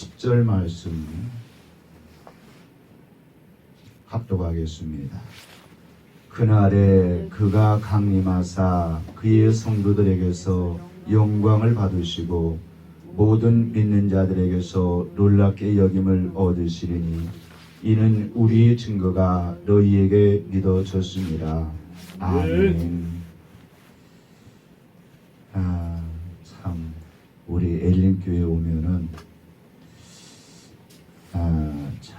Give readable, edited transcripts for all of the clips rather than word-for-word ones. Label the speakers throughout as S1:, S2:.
S1: 10절 말씀 합독하겠습니다. 그날에 그가 강림하사 그의 성도들에게서 영광을 받으시고 모든 믿는 자들에게서 놀랍게 여김을 얻으시리니 이는 우리의 증거가 너희에게 믿어졌습니다. 아멘. 참 우리 엘림교회 오면은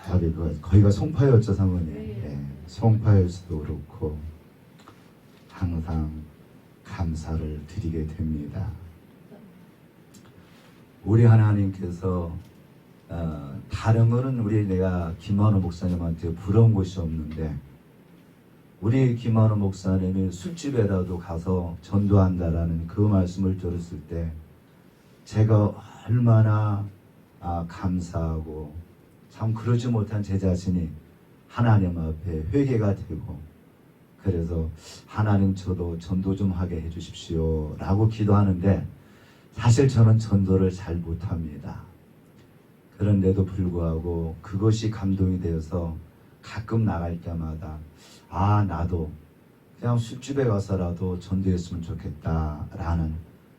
S1: 저기 거기가 송파였죠, 사모님. 네, 송파에서도 그렇고 항상 감사를 드리게 됩니다. 우리 하나님께서 다른 거는 내가 김한호 목사님한테 부러운 것이 없는데 우리 김한호 목사님이 술집에라도 가서 전도한다라는 그 말씀을 들었을 때 제가 얼마나 감사하고 참 그러지 못한 제 자신이 하나님 앞에 회개가 되고 그래서 하나님 저도 전도 좀 하게 해주십시오 라고 기도하는데 사실 저는 전도를 잘 못합니다. 그런데도 불구하고 그것이 감동이 되어서 가끔 나갈 때마다 나도 그냥 술집에 가서라도 전도했으면 좋겠다라는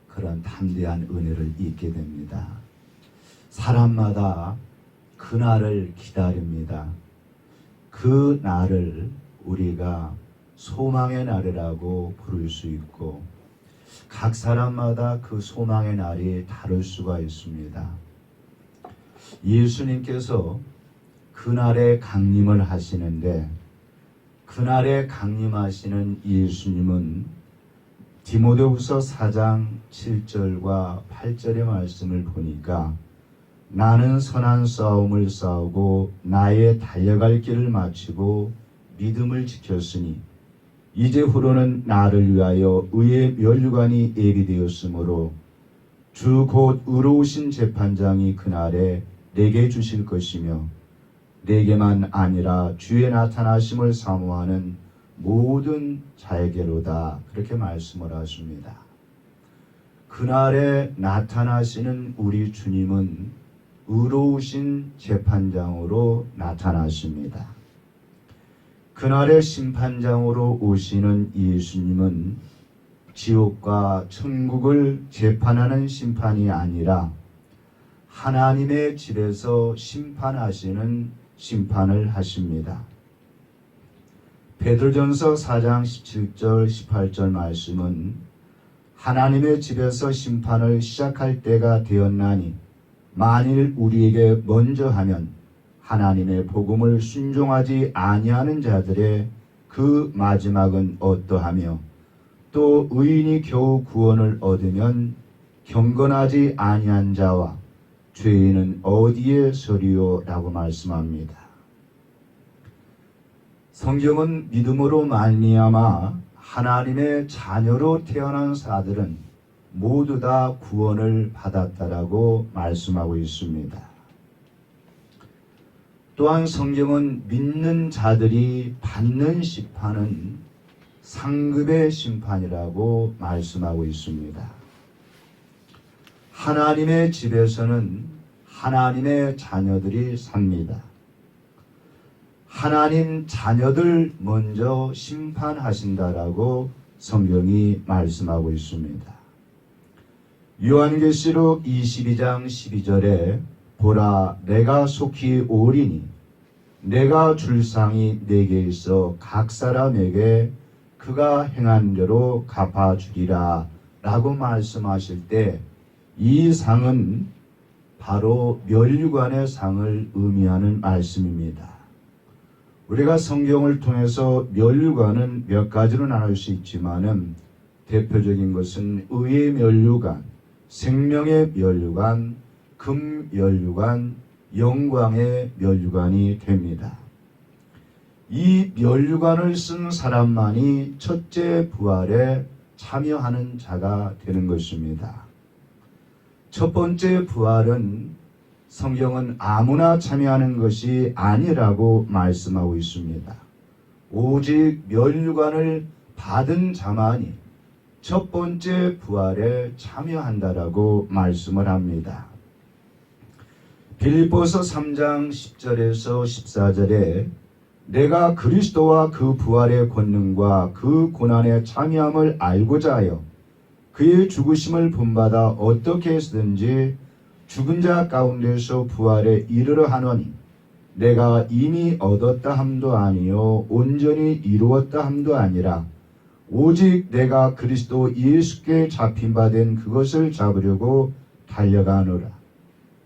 S1: 그런 담대한 은혜를 잊게 됩니다. 사람마다 그날을 기다립니다. 그 날을 우리가 소망의 날이라고 부를 수 있고 각 사람마다 그 소망의 날이 다를 수가 있습니다. 예수님께서 그날에 강림을 하시는데 그날에 강림하시는 예수님은 디모데후서 4장 7절과 8절의 말씀을 보니까 나는 선한 싸움을 싸우고 나의 달려갈 길을 마치고 믿음을 지켰으니 이제 후로는 나를 위하여 의의 면류관이 예비되었으므로 주 곧 의로우신 재판장이 그날에 내게 주실 것이며 내게만 아니라 주의 나타나심을 사모하는 모든 자에게로다. 그렇게 말씀을 하십니다. 그날에 나타나시는 우리 주님은 의로우신 재판장으로 나타나십니다. 그날의 심판장으로 오시는 예수님은 지옥과 천국을 재판하는 심판이 아니라 하나님의 집에서 심판하시는 심판을 하십니다. 베드로전서 4장 17절 18절 말씀은 하나님의 집에서 심판을 시작할 때가 되었나니 만일 우리에게 먼저 하면 하나님의 복음을 순종하지 아니하는 자들의 그 마지막은 어떠하며 또 의인이 겨우 구원을 얻으면 경건하지 아니한 자와 죄인은 어디에 서리요? 라고 말씀합니다. 성경은 믿음으로 말미암아 하나님의 자녀로 태어난 자들은 모두 다 구원을 받았다라고 말씀하고 있습니다. 또한 성경은 믿는 자들이 받는 심판은 상급의 심판이라고 말씀하고 있습니다. 하나님의 집에서는 하나님의 자녀들이 삽니다. 하나님 자녀들 먼저 심판하신다라고 성경이 말씀하고 있습니다. 요한계시록 22장 12절에 보라 내가 속히 오리니 내가 줄 상이 내게 있어 각 사람에게 그가 행한 대로 갚아주리라 라고 말씀하실 때 이 상은 바로 면류관의 상을 의미하는 말씀입니다. 우리가 성경을 통해서 면류관은 몇 가지로 나눌 수 있지만은 대표적인 것은 의의 면류관, 생명의 면류관, 금 면류관, 영광의 면류관이 됩니다. 이 면류관을 쓴 사람만이 첫째 부활에 참여하는 자가 되는 것입니다. 첫 번째 부활은 성경은 아무나 참여하는 것이 아니라고 말씀하고 있습니다. 오직 면류관을 받은 자만이 첫 번째 부활에 참여한다라고 말씀을 합니다. 빌립보서 3장 10절에서 14절에 내가 그리스도와 그 부활의 권능과 그 고난의 참여함을 알고자 하여 그의 죽으심을 본받아 어떻게 해서든지 죽은 자 가운데서 부활에 이르러 하노니 내가 이미 얻었다 함도 아니요 온전히 이루었다 함도 아니라 오직 내가 그리스도 예수께 잡힌 바 된 그것을 잡으려고 달려가노라.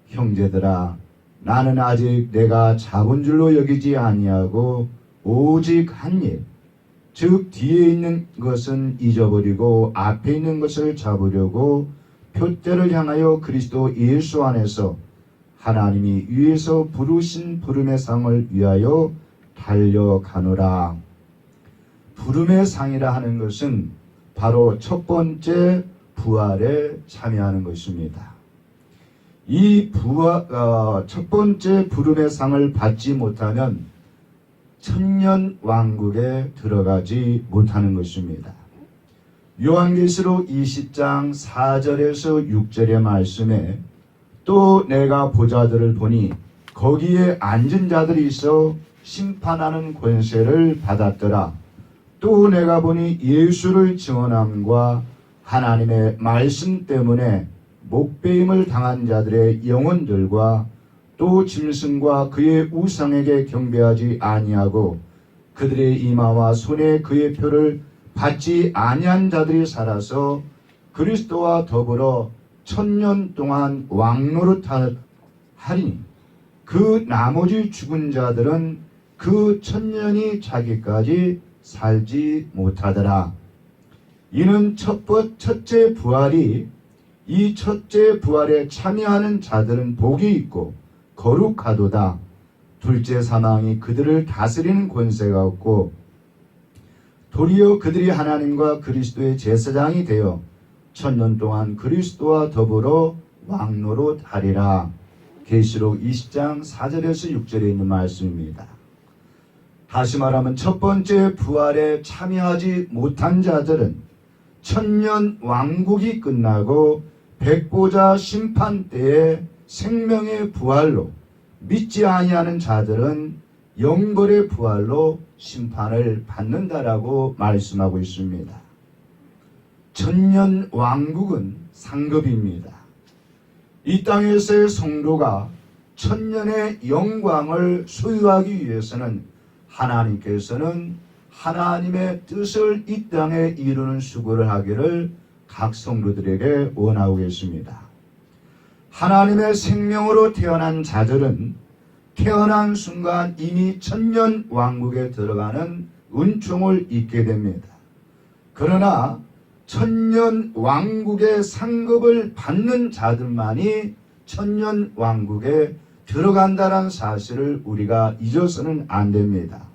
S1: 형제들아, 나는 아직 내가 잡은 줄로 여기지 아니하고 오직 한 일, 즉 뒤에 있는 것은 잊어버리고 앞에 있는 것을 잡으려고 표대를 향하여 그리스도 예수 안에서 하나님이 위에서 부르신 부름의 상을 위하여 달려가노라. 부름의 상이라 하는 것은 바로 첫 번째 부활에 참여하는 것입니다. 이 첫 번째 부름의 상을 받지 못하면 천년 왕국에 들어가지 못하는 것입니다. 요한계시록 20장 4절에서 6절의 말씀에 또 내가 보좌들을 보니 거기에 앉은 자들이 있어 심판하는 권세를 받았더라. 또 내가 보니 예수를 증언함과 하나님의 말씀 때문에 목배임을 당한 자들의 영혼들과 또 짐승과 그의 우상에게 경배하지 아니하고 그들의 이마와 손에 그의 표를 받지 아니한 자들이 살아서 그리스도와 더불어 천년 동안 왕노릇하리니 그 나머지 죽은 자들은 그 천년이 차기까지 살지 못하더라. 이는 첫째 부활이 이 첫째 부활에 참여하는 자들은 복이 있고 거룩하도다. 둘째 사망이 그들을 다스리는 권세가 없고 도리어 그들이 하나님과 그리스도의 제사장이 되어 천년 동안 그리스도와 더불어 왕노릇하리라. 계시록 20장 4절에서 6절에 있는 말씀입니다. 다시 말하면 첫 번째 부활에 참여하지 못한 자들은 천년 왕국이 끝나고 백보자 심판 때에 생명의 부활로, 믿지 아니하는 자들은 영벌의 부활로 심판을 받는다라고 말씀하고 있습니다. 천년 왕국은 상급입니다. 이 땅에서의 성도가 천년의 영광을 소유하기 위해서는 하나님께서는 하나님의 뜻을 이 땅에 이루는 수고를 하기를 각 성도들에게 원하고 계십니다. 하나님의 생명으로 태어난 자들은 태어난 순간 이미 천년 왕국에 들어가는 은총을 입게 됩니다. 그러나 천년 왕국의 상급을 받는 자들만이 천년 왕국에 들어간다는 사실을 우리가 잊어서는 안 됩니다.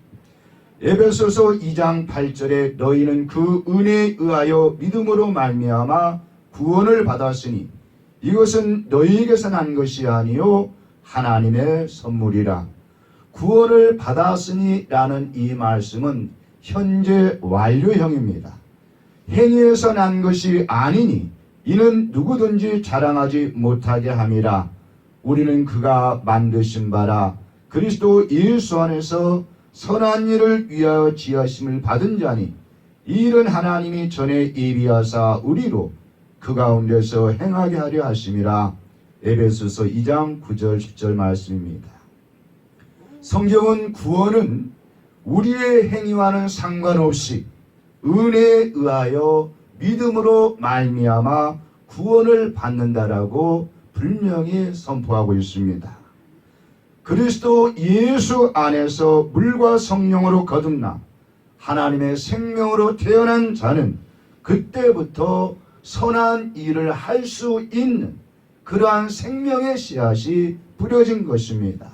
S1: 에베소서 2장 8절에 너희는 그 은혜에 의하여 믿음으로 말미암아 구원을 받았으니 이것은 너희에게서 난 것이 아니요 하나님의 선물이라. 구원을 받았으니 라는 이 말씀은 현재 완료형입니다. 행위에서 난 것이 아니니 이는 누구든지 자랑하지 못하게 함이라. 우리는 그가 만드신 바라 그리스도 예수 안에서 선한 일을 위하여 지으심을 받은 자니 이 일은 하나님이 전에 예비하사 우리로 그 가운데서 행하게 하려 하심이라. 에베소서 2장 9절 10절 말씀입니다. 성경은 구원은 우리의 행위와는 상관없이 은혜에 의하여 믿음으로 말미암아 구원을 받는다라고 분명히 선포하고 있습니다. 그리스도 예수 안에서 물과 성령으로 거듭나 하나님의 생명으로 태어난 자는 그때부터 선한 일을 할 수 있는 그러한 생명의 씨앗이 뿌려진 것입니다.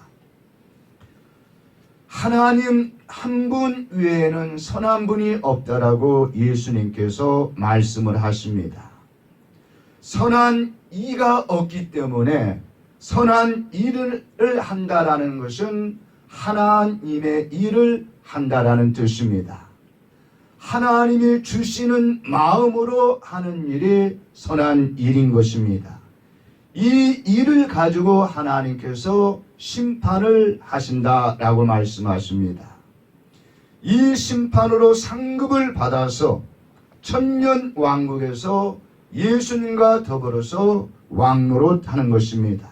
S1: 하나님 한 분 외에는 선한 분이 없다라고 예수님께서 말씀을 하십니다. 선한 이가 없기 때문에 선한 일을 한다라는 것은 하나님의 일을 한다라는 뜻입니다. 하나님이 주시는 마음으로 하는 일이 선한 일인 것입니다. 이 일을 가지고 하나님께서 심판을 하신다라고 말씀하십니다. 이 심판으로 상급을 받아서 천년 왕국에서 예수님과 더불어서 왕노릇하는 것입니다.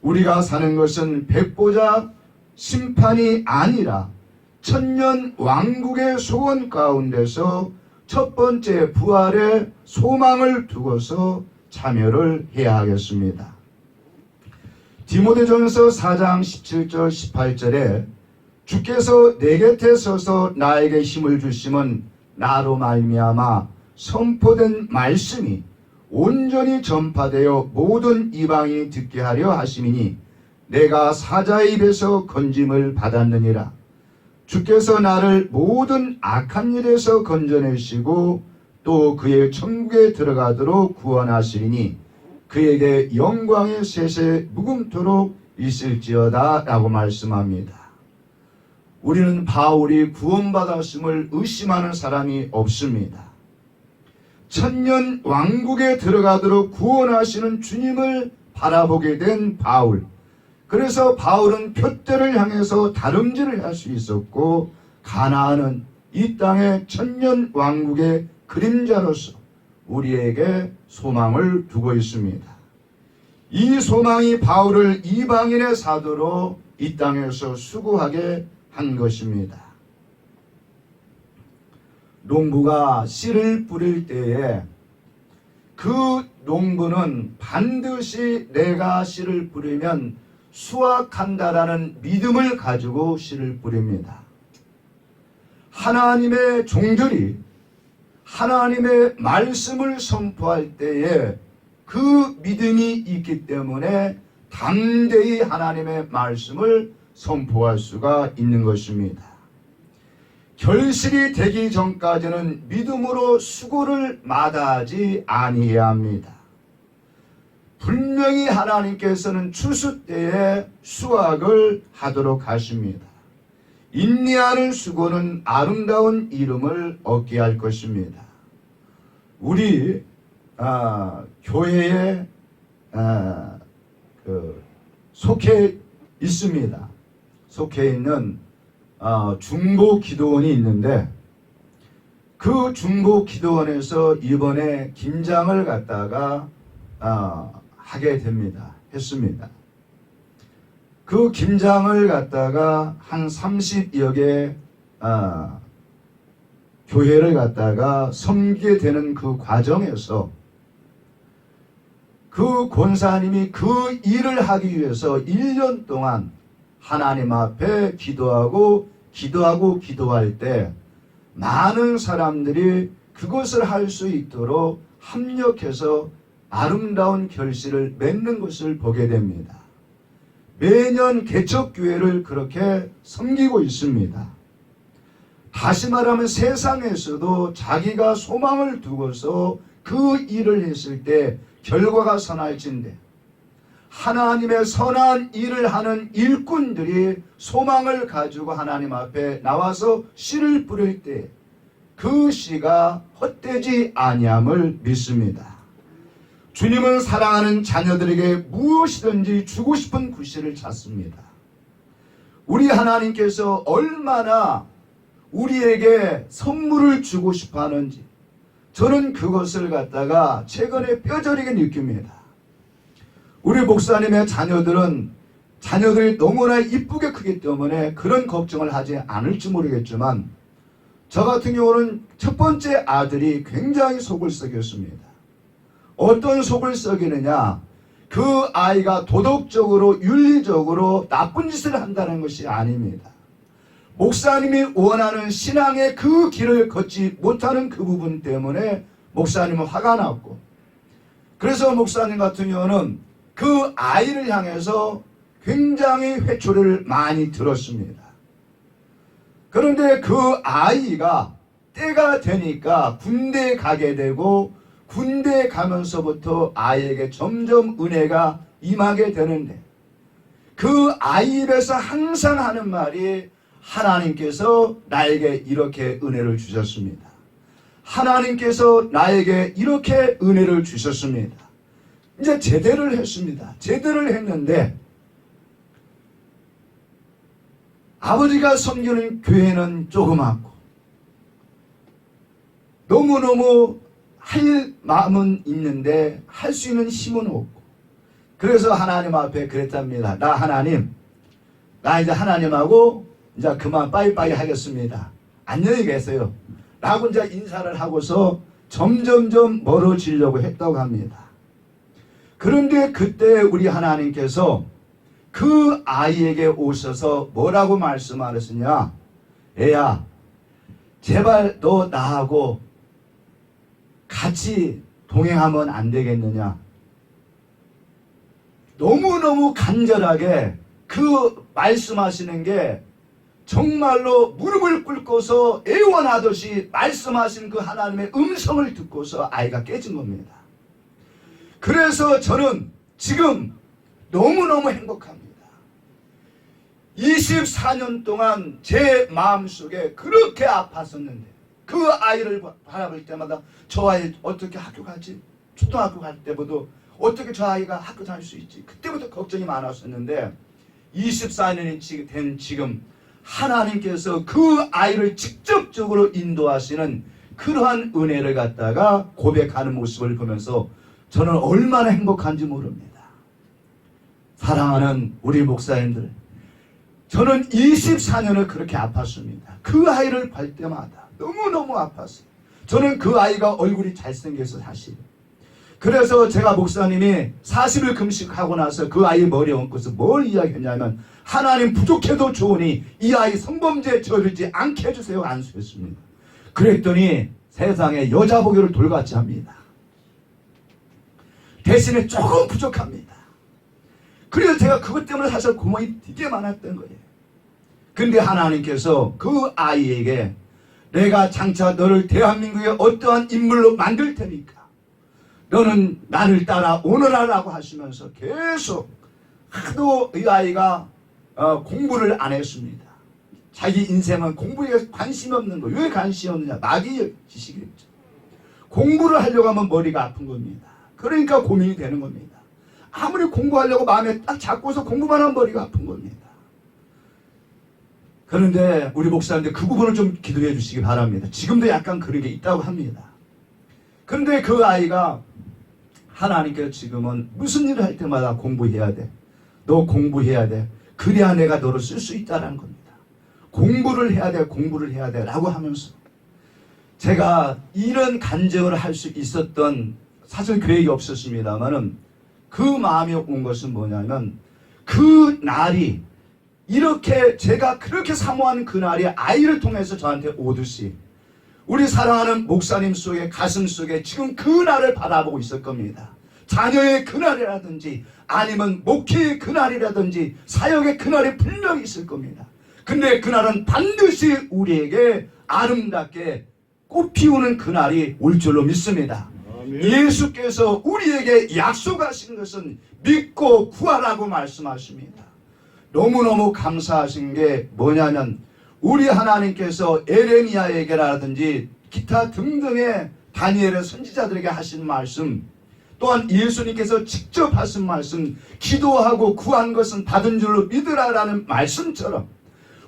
S1: 우리가 사는 것은 백보자 심판이 아니라 천년 왕국의 소원 가운데서 첫 번째 부활의 소망을 두고서 참여를 해야 하겠습니다. 디모데전서 4장 17절 18절에 주께서 내 곁에 서서 나에게 힘을 주심은 나로 말미암아 선포된 말씀이 온전히 전파되어 모든 이방이 듣게 하려 하심이니 내가 사자의 입에서 건짐을 받았느니라. 주께서 나를 모든 악한 일에서 건져내시고 또 그의 천국에 들어가도록 구원하시리니 그에게 영광의 셋에 묵음토록 있을지어다 라고 말씀합니다. 우리는 바울이 구원받았음을 의심하는 사람이 없습니다. 천년 왕국에 들어가도록 구원하시는 주님을 바라보게 된 바울. 그래서 바울은 표대를 향해서 다름질을 할 수 있었고 가나안은 이 땅의 천년 왕국의 그림자로서 우리에게 소망을 두고 있습니다. 이 소망이 바울을 이방인의 사도로 이 땅에서 수고하게 한 것입니다. 농부가 씨를 뿌릴 때에 그 농부는 반드시 내가 씨를 뿌리면 수확한다라는 믿음을 가지고 씨를 뿌립니다. 하나님의 종들이 하나님의 말씀을 선포할 때에 그 믿음이 있기 때문에 담대히 하나님의 말씀을 선포할 수가 있는 것입니다. 결실이 되기 전까지는 믿음으로 수고를 마다하지 아니해야 합니다. 분명히 하나님께서는 추수 때에 수확을 하도록 하십니다. 인내하는 수고는 아름다운 이름을 얻게 할 것입니다. 우리 교회에 속해 있습니다. 속해 있는 중보 기도원이 있는데 그 중보 기도원에서 이번에 김장을 갖다가 하게 됩니다. 했습니다. 그 김장을 갖다가 한 30여 개 교회를 갖다가 섬기게 되는 그 과정에서 그 권사님이 그 일을 하기 위해서 1년 동안 하나님 앞에 기도할 때 많은 사람들이 그것을 할 수 있도록 합력해서 아름다운 결실을 맺는 것을 보게 됩니다. 매년 개척교회를 그렇게 섬기고 있습니다. 다시 말하면 세상에서도 자기가 소망을 두고서 그 일을 했을 때 결과가 선할진데 하나님의 선한 일을 하는 일꾼들이 소망을 가지고 하나님 앞에 나와서 씨를 뿌릴 때 그 씨가 헛되지 아니함을 믿습니다. 주님은 사랑하는 자녀들에게 무엇이든지 주고 싶은 구실을 찾습니다. 우리 하나님께서 얼마나 우리에게 선물을 주고 싶어 하는지 저는 그것을 갖다가 최근에 뼈저리게 느낍니다. 우리 목사님의 자녀들이 너무나 이쁘게 크기 때문에 그런 걱정을 하지 않을지 모르겠지만 저 같은 경우는 첫 번째 아들이 굉장히 속을 썩였습니다. 어떤 속을 썩이느냐? 그 아이가 도덕적으로 윤리적으로 나쁜 짓을 한다는 것이 아닙니다. 목사님이 원하는 신앙의 그 길을 걷지 못하는 그 부분 때문에 목사님은 화가 났고 그래서 목사님 같은 경우는 그 아이를 향해서 굉장히 회초리를 많이 들었습니다. 그런데 그 아이가 때가 되니까 군대에 가게 되고 군대에 가면서부터 아이에게 점점 은혜가 임하게 되는데 그 아이 입에서 항상 하는 말이 하나님께서 나에게 이렇게 은혜를 주셨습니다. 하나님께서 나에게 이렇게 은혜를 주셨습니다. 이제 제대를 했습니다. 제대를 했는데 아버지가 섬기는 교회는 조그맣고 너무너무 할 마음은 있는데 할 수 있는 힘은 없고, 그래서 하나님 앞에 그랬답니다. 나 하나님, 나 이제 하나님하고 이제 그만 빠이빠이 하겠습니다. 안녕히 계세요 라고 이제 인사를 하고서 점점점 멀어지려고 했다고 합니다. 그런데 그때 우리 하나님께서 그 아이에게 오셔서 뭐라고 말씀하셨느냐? 애야, 제발 너 나하고 같이 동행하면 안 되겠느냐? 너무너무 간절하게 그 말씀하시는 게 정말로 무릎을 꿇고서 애원하듯이 말씀하신 그 하나님의 음성을 듣고서 아이가 깨진 겁니다. 그래서 저는 지금 너무너무 행복합니다. 24년 동안 제 마음속에 그렇게 아팠었는데 그 아이를 바라볼 때마다 저 아이 어떻게 학교 가지? 초등학교 갈 때부터 어떻게 저 아이가 학교 다닐 수 있지? 그때부터 걱정이 많았었는데 24년이 된 지금 하나님께서 그 아이를 직접적으로 인도하시는 그러한 은혜를 갖다가 고백하는 모습을 보면서 저는 얼마나 행복한지 모릅니다. 사랑하는 우리 목사님들, 저는 24년을 그렇게 아팠습니다. 그 아이를 볼 때마다 너무너무 아팠어요. 저는 그 아이가 얼굴이 잘생겨서 사실. 그래서 제가 목사님이 40일 금식하고 나서 그 아이 머리에 얹고서 뭘 이야기했냐면, 하나님 부족해도 좋으니 이 아이 성범죄에 저르지 않게 해주세요 안수했습니다. 그랬더니 세상에 여자 보기를 돌같이 합니다. 대신에 조금 부족합니다. 그래서 제가 그것 때문에 사실 고민이 되게 많았던 거예요. 근데 하나님께서 그 아이에게 내가 장차 너를 대한민국의 어떠한 인물로 만들 테니까 너는 나를 따라 오너라라고 하시면서 계속 하도 이 아이가 공부를 안 했습니다. 자기 인생은 공부에 관심이 없는 거예요. 왜 관심이 없느냐? 마귀의 지식이겠죠. 공부를 하려고 하면 머리가 아픈 겁니다. 그러니까 고민이 되는 겁니다. 아무리 공부하려고 마음에 딱 잡고서 공부만 하면 머리가 아픈 겁니다. 그런데 우리 목사님들 그 부분을 좀 기도해 주시기 바랍니다. 지금도 약간 그런 게 있다고 합니다. 그런데 그 아이가 하나님께서 지금은 무슨 일을 할 때마다 공부해야 돼. 너 공부해야 돼. 그래야 내가 너를 쓸 수 있다는 겁니다. 공부를 해야 돼. 공부를 해야 돼. 라고 하면서 제가 이런 간증을 할 수 있었던, 사실 계획이 없었습니다만은 그 마음이 온 것은 뭐냐면, 그 날이 이렇게 제가 그렇게 사모하는 그 날이 아이를 통해서 저한테 오듯이 우리 사랑하는 목사님 속에 가슴 속에 지금 그 날을 바라보고 있을 겁니다. 자녀의 그날이라든지 아니면 목회의 그날이라든지 사역의 그날이 분명히 있을 겁니다. 근데 그날은 반드시 우리에게 아름답게 꽃 피우는 그날이 올 줄로 믿습니다. 아멘. 예수께서 우리에게 약속하신 것은 믿고 구하라고 말씀하십니다. 너무너무 감사하신 게 뭐냐면, 우리 하나님께서 에레미야에게라든지 기타 등등의 다니엘의 선지자들에게 하신 말씀, 또한 예수님께서 직접 하신 말씀, 기도하고 구한 것은 받은 줄로 믿으라라는 말씀처럼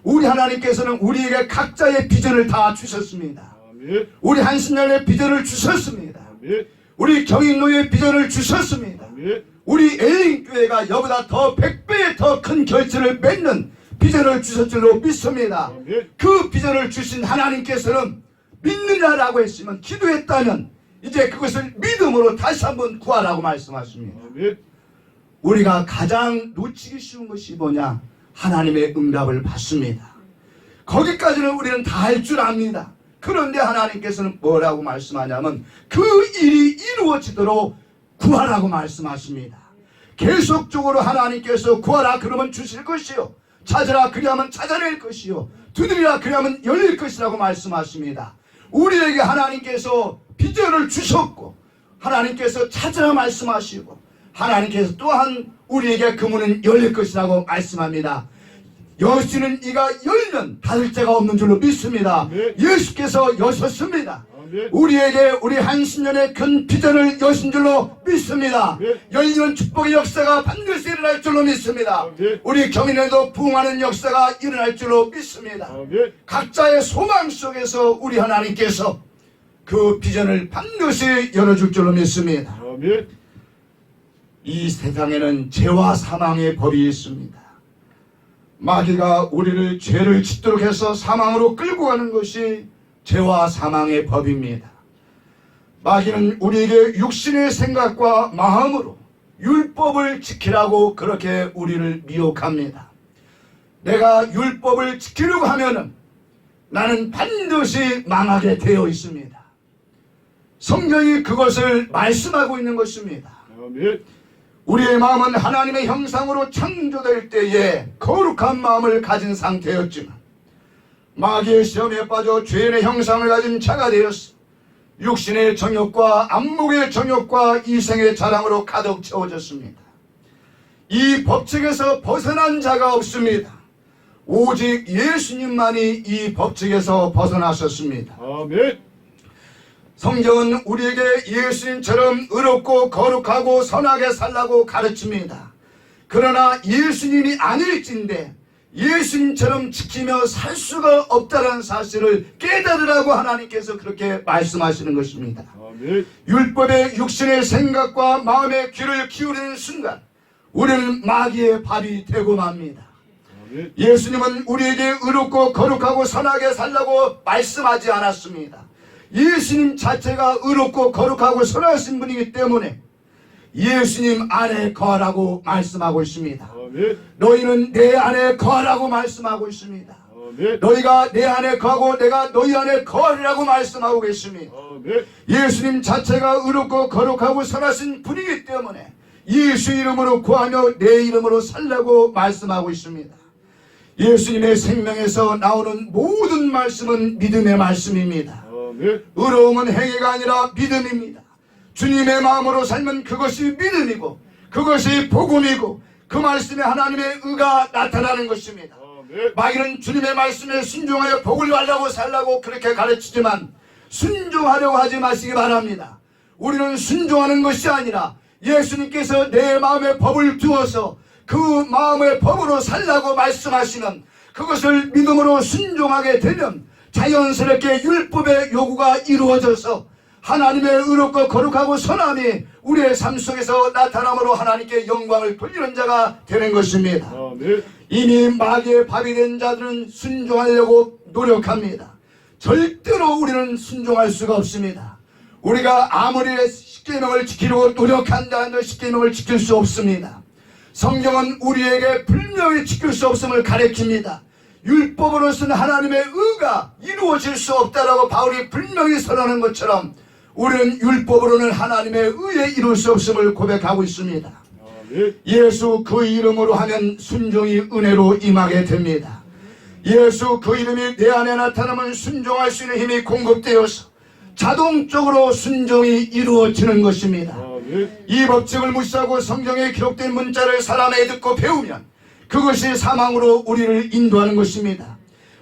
S1: 우리 하나님께서는 우리에게 각자의 비전을 다 주셨습니다. 아멘. 우리 한신년의 비전을 주셨습니다. 아멘. 우리 경인노예의 비전을 주셨습니다. 아멘. 우리 애인교회가 여보다 더 100배 더 큰 결실을 맺는 비전을 주실 줄로 믿습니다. 아멘. 그 비전을 주신 하나님께서는 믿느냐라고 했으면, 기도했다면 이제 그것을 믿음으로 다시 한번 구하라고 말씀하십니다. 아멘. 우리가 가장 놓치기 쉬운 것이 뭐냐? 하나님의 응답을 받습니다. 거기까지는 우리는 다 할 줄 압니다. 그런데 하나님께서는 뭐라고 말씀하냐면, 그 일이 이루어지도록 구하라고 말씀하십니다. 계속적으로 하나님께서 구하라 그러면 주실 것이요, 찾으라 그리하면 찾아낼 것이요, 두드리라 그리하면 열릴 것이라고 말씀하십니다. 우리에게 하나님께서 비전을 주셨고, 하나님께서 찾으라 말씀하시고, 하나님께서 또한 우리에게 그 문은 열릴 것이라고 말씀합니다. 여시는 이가 열면 닫을 자가 없는 줄로 믿습니다. 예수께서 여셨습니다. 우리에게 우리 한신년의 큰 비전을 여신 줄로 믿습니다. 열리는 축복의 역사가 반드시 일어날 줄로 믿습니다. 우리 경인에도 부흥하는 역사가 일어날 줄로 믿습니다. 각자의 소망 속에서 우리 하나님께서 그 비전을 반드시 열어줄 줄로 믿습니다. 이 세상에는 죄와 사망의 법이 있습니다. 마귀가 우리를 죄를 짓도록 해서 사망으로 끌고 가는 것이 죄와 사망의 법입니다. 마귀는 우리에게 육신의 생각과 마음으로 율법을 지키라고 그렇게 우리를 미혹합니다. 내가 율법을 지키려고 하면은 나는 반드시 망하게 되어 있습니다. 성경이 그것을 말씀하고 있는 것입니다. 우리의 마음은 하나님의 형상으로 창조될 때에 거룩한 마음을 가진 상태였지만 마귀의 시험에 빠져 죄인의 형상을 가진 자가 되었어 육신의 정욕과 안목의 정욕과 이생의 자랑으로 가득 채워졌습니다. 이 법칙에서 벗어난 자가 없습니다. 오직 예수님만이 이 법칙에서 벗어나셨습니다.
S2: 아멘.
S1: 성경은 우리에게 예수님처럼 의롭고 거룩하고 선하게 살라고 가르칩니다. 그러나 예수님이 아닐진데 예수님처럼 지키며 살 수가 없다는 사실을 깨달으라고 하나님께서 그렇게 말씀하시는 것입니다.
S2: 아멘.
S1: 율법의 육신의 생각과 마음의 귀를 기울이는 순간 우리는 마귀의 밥이 되고 맙니다.
S2: 아멘.
S1: 예수님은 우리에게 의롭고 거룩하고 선하게 살라고 말씀하지 않았습니다. 예수님 자체가 의롭고 거룩하고 선하신 분이기 때문에 예수님 안에 거하라고 말씀하고 있습니다.
S2: 아멘.
S1: 너희는 내 안에 거하라고 말씀하고 있습니다.
S2: 아멘.
S1: 너희가 내 안에 거하고 내가 너희 안에 거하리라고 말씀하고 계십니다.
S2: 아멘.
S1: 예수님 자체가 의롭고 거룩하고 선하신 분이기 때문에 예수 이름으로 구하며 내 이름으로 살라고 말씀하고 있습니다. 예수님의 생명에서 나오는 모든 말씀은 믿음의 말씀입니다.
S2: 아멘.
S1: 의로움은 행위가 아니라 믿음입니다. 주님의 마음으로 살면 그것이 믿음이고 그것이 복음이고 그 말씀에 하나님의 의가 나타나는 것입니다.
S2: 아멘.
S1: 마귀는 주님의 말씀에 순종하여 복을 받으려고 살라고 그렇게 가르치지만 순종하려고 하지 마시기 바랍니다. 우리는 순종하는 것이 아니라 예수님께서 내 마음에 법을 두어서 그 마음의 법으로 살라고 말씀하시면 그것을 믿음으로 순종하게 되면 자연스럽게 율법의 요구가 이루어져서 하나님의 의롭고 거룩하고 선함이 우리의 삶 속에서 나타남으로 하나님께 영광을 돌리는 자가 되는 것입니다.
S2: 아멘.
S1: 이미 마귀의 밥이 된 자들은 순종하려고 노력합니다. 절대로 우리는 순종할 수가 없습니다. 우리가 아무리 십계명을 지키려고 노력한다 한들 십계명을 지킬 수 없습니다. 성경은 우리에게 분명히 지킬 수 없음을 가르칩니다. 율법으로서는 하나님의 의가 이루어질 수 없다라고 바울이 분명히 선언한 것처럼 우리는 율법으로는 하나님의 의에 이룰 수 없음을 고백하고 있습니다.
S2: 아멘.
S1: 예수 그 이름으로 하면 순종이 은혜로 임하게 됩니다. 예수 그 이름이 내 안에 나타나면 순종할 수 있는 힘이 공급되어서 자동적으로 순종이 이루어지는 것입니다.
S2: 아멘.
S1: 이 법칙을 무시하고 성경에 기록된 문자를 사람에게 듣고 배우면 그것이 사망으로 우리를 인도하는 것입니다.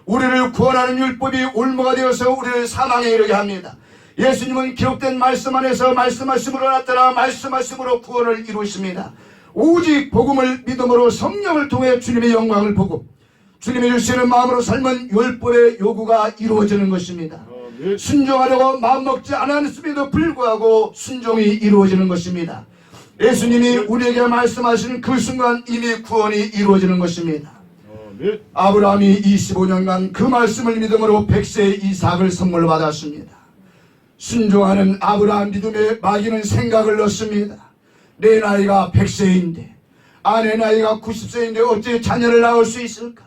S1: 우리를 구원하는 율법이 올무가 되어서 우리를 사망에 이르게 합니다. 예수님은 기록된 말씀 안에서 말씀하심으로 나타나 말씀하심으로 구원을 이루십니다. 오직 복음을 믿음으로 성령을 통해 주님의 영광을 보고 주님이 주시는 마음으로 살면 율법의 요구가 이루어지는 것입니다.
S2: 아멘.
S1: 순종하려고 마음먹지 않았음에도 불구하고 순종이 이루어지는 것입니다. 예수님이 우리에게 말씀하신 그 순간 이미 구원이 이루어지는 것입니다.
S2: 아멘.
S1: 아브라함이 25년간 그 말씀을 믿음으로 100세의 이삭을 선물로 받았습니다. 순종하는 아브라함 믿음에 마귀는 생각을 넣습니다. 내 나이가 100세인데 아내 나이가 90세인데 어찌 자녀를 낳을 수 있을까?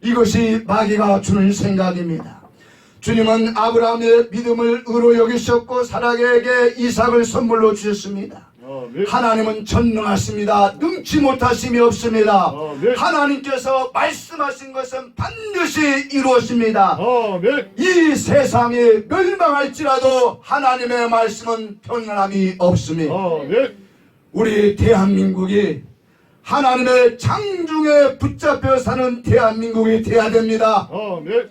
S1: 이것이 마귀가 주는 생각입니다. 주님은 아브라함의 믿음을 의로 여기셨고 사라에게 이삭을 선물로 주셨습니다.
S2: 아멘.
S1: 하나님은 전능하십니다. 능치 못하심이 없습니다.
S2: 아멘.
S1: 하나님께서 말씀하신 것은 반드시 이루어집니다.
S2: 아멘.
S1: 이 세상이 멸망할지라도 하나님의 말씀은 변함이 없습니다.
S2: 아멘.
S1: 우리 대한민국이 하나님의 장중에 붙잡혀 사는 대한민국이 돼야 됩니다.
S2: 아멘.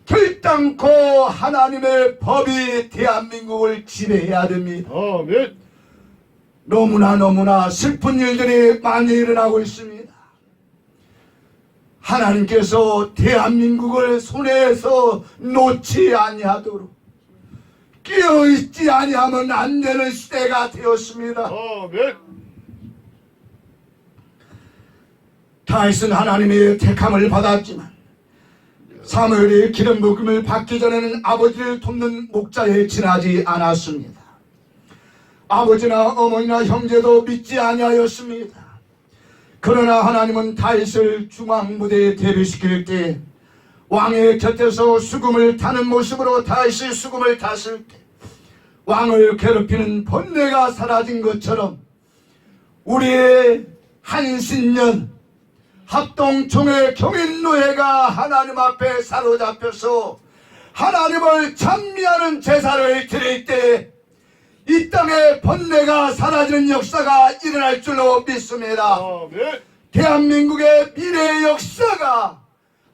S1: 결단코 하나님의 법이 대한민국을 지배해야 됩니다.
S2: 아멘.
S1: 너무나 슬픈 일들이 많이 일어나고 있습니다. 하나님께서 대한민국을 손에서 놓지 아니하도록 끼어있지 아니하면 안 되는 시대가 되었습니다.
S2: 아멘.
S1: 다윗은 하나님의 택함을 받았지만 사무엘이 기름 부음을 받기 전에는 아버지를 돕는 목자에 지나지 않았습니다. 아버지나 어머니나 형제도 믿지 아니하였습니다. 그러나 하나님은 다윗을 중앙무대에 데뷔시킬 때 왕의 곁에서 수금을 타는 모습으로 다윗이 수금을 탔을 때 왕을 괴롭히는 번뇌가 사라진 것처럼 우리의 한신년 합동총회 경인노회가 하나님 앞에 사로잡혀서 하나님을 찬미하는 제사를 드릴 때 이 땅에 번뇌가 사라지는 역사가 일어날 줄로 믿습니다.
S2: 아멘.
S1: 대한민국의 미래의 역사가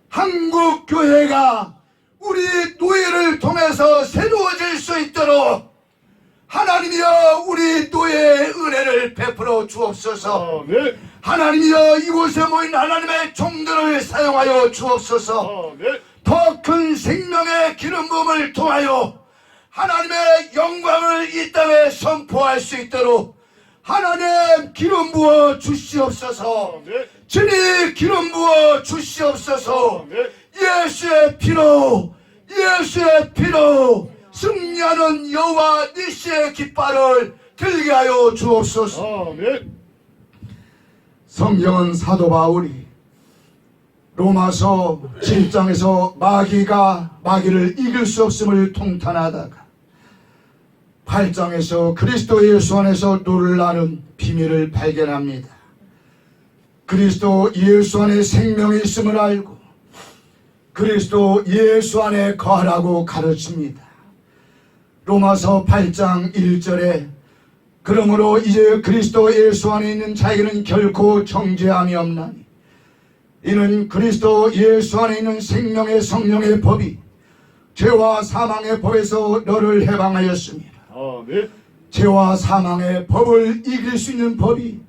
S1: 한국 교회가 우리 노예를 통해서 새로워질 수 있도록 하나님이여 우리 노예의 은혜를 베풀어 주옵소서.
S2: 아멘.
S1: 하나님이여 이곳에 모인 하나님의 종들을 사용하여 주옵소서.
S2: 아멘.
S1: 더 큰 생명의 기름 부음을 통하여 하나님의 영광을 이 땅에 선포할 수 있도록 하나님 기름 부어 주시옵소서.
S2: 아멘.
S1: 주님 기름 부어 주시옵소서.
S2: 아멘.
S1: 예수의 피로 승리하는 여호와 니시의 깃발을 들게 하여 주옵소서.
S2: 아멘.
S1: 성경은 사도 바울이 로마서 7장에서 마귀를 이길 수 없음을 통탄하다가 8장에서 그리스도 예수 안에서 놀라는 비밀을 발견합니다. 그리스도 예수 안에 생명이 있음을 알고 그리스도 예수 안에 거하라고 가르칩니다. 로마서 8장 1절에 그러므로 이제 그리스도 예수 안에 있는 자에게는 결코 정죄함이 없나니 이는 그리스도 예수 안에 있는 생명의 성령의 법이 죄와 사망의 법에서 너를 해방하였습니다.
S2: 아멘.
S1: 죄와 사망의 법을 이길 수 있는 법이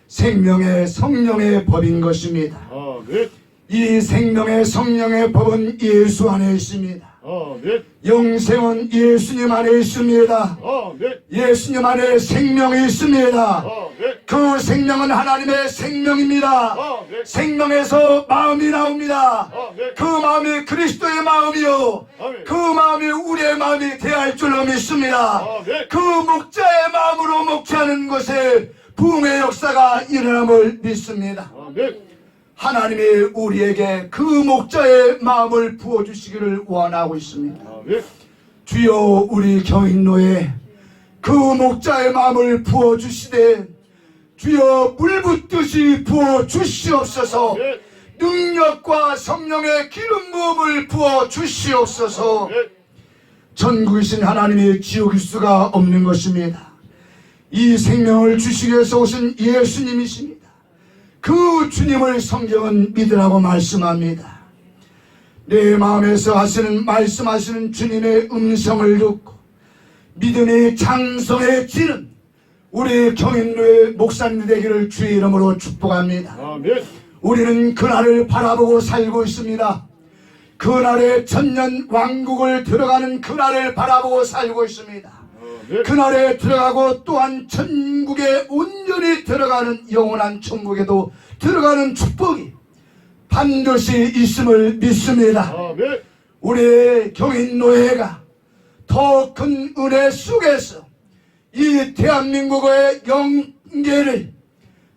S1: 생명의 성령의 법인 것입니다.
S2: 아멘.
S1: 이 생명의 성령의 법은 예수 안에 있습니다.
S2: 아멘.
S1: 영생은 예수님 안에 있습니다.
S2: 아멘.
S1: 예수님 안에 생명이 있습니다.
S2: 아멘.
S1: 그 생명은 하나님의 생명입니다.
S2: 아멘.
S1: 생명에서 마음이 나옵니다.
S2: 아멘.
S1: 그 마음이 그리스도의 마음이요
S2: 아멘.
S1: 그 마음이 우리의 마음이 되어야 줄로 믿습니다.
S2: 아멘.
S1: 그 목자의 마음으로 목자하는 것에 부흥의 역사가 일어남을 믿습니다.
S2: 아멘.
S1: 하나님이 우리에게 그 목자의 마음을 부어주시기를 원하고 있습니다.
S2: 아멘.
S1: 주여 우리 경인노에 그 목자의 마음을 부어주시되 주여 물 붓듯이 부어주시옵소서.
S2: 아멘.
S1: 능력과 성령의 기름 부음을 부어주시옵소서.
S2: 아멘.
S1: 전국이신 하나님이 지옥일 수가 없는 것입니다. 이 생명을 주시기 위해서 오신 예수님이십니다. 그 주님을 성경은 믿으라고 말씀합니다. 내 마음에서 말씀하시는 주님의 음성을 듣고 믿음이 장성해지는 우리 경인로의 목사님 되기를 주의 이름으로 축복합니다.
S2: 아멘.
S1: 우리는 그날을 바라보고 살고 있습니다. 그날의 천년 왕국을 들어가는 그날을 바라보고 살고 있습니다.
S2: 아멘.
S1: 그날에 들어가고 또한 천국에 온전히 들어가는 영원한 천국에도 들어가는 축복이 반드시 있음을 믿습니다.
S2: 아멘.
S1: 우리 경인노회가 더 큰 은혜 속에서 이 대한민국의 영계를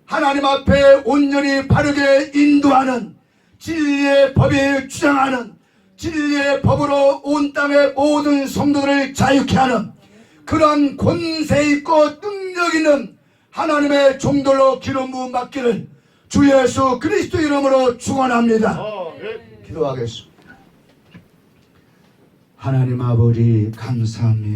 S1: 하나님 앞에 온전히 바르게 인도하는 진리의 법에 주장하는 진리의 법으로 온 땅의 모든 성도들을 자유케 하는 그러한 권세 있고 능력 있는 하나님의 종들로 기름 부음 받기를 주 예수 그리스도 이름으로 축원합니다.
S2: 아멘.
S1: 기도하겠습니다. 하나님 아버지 감사합니다.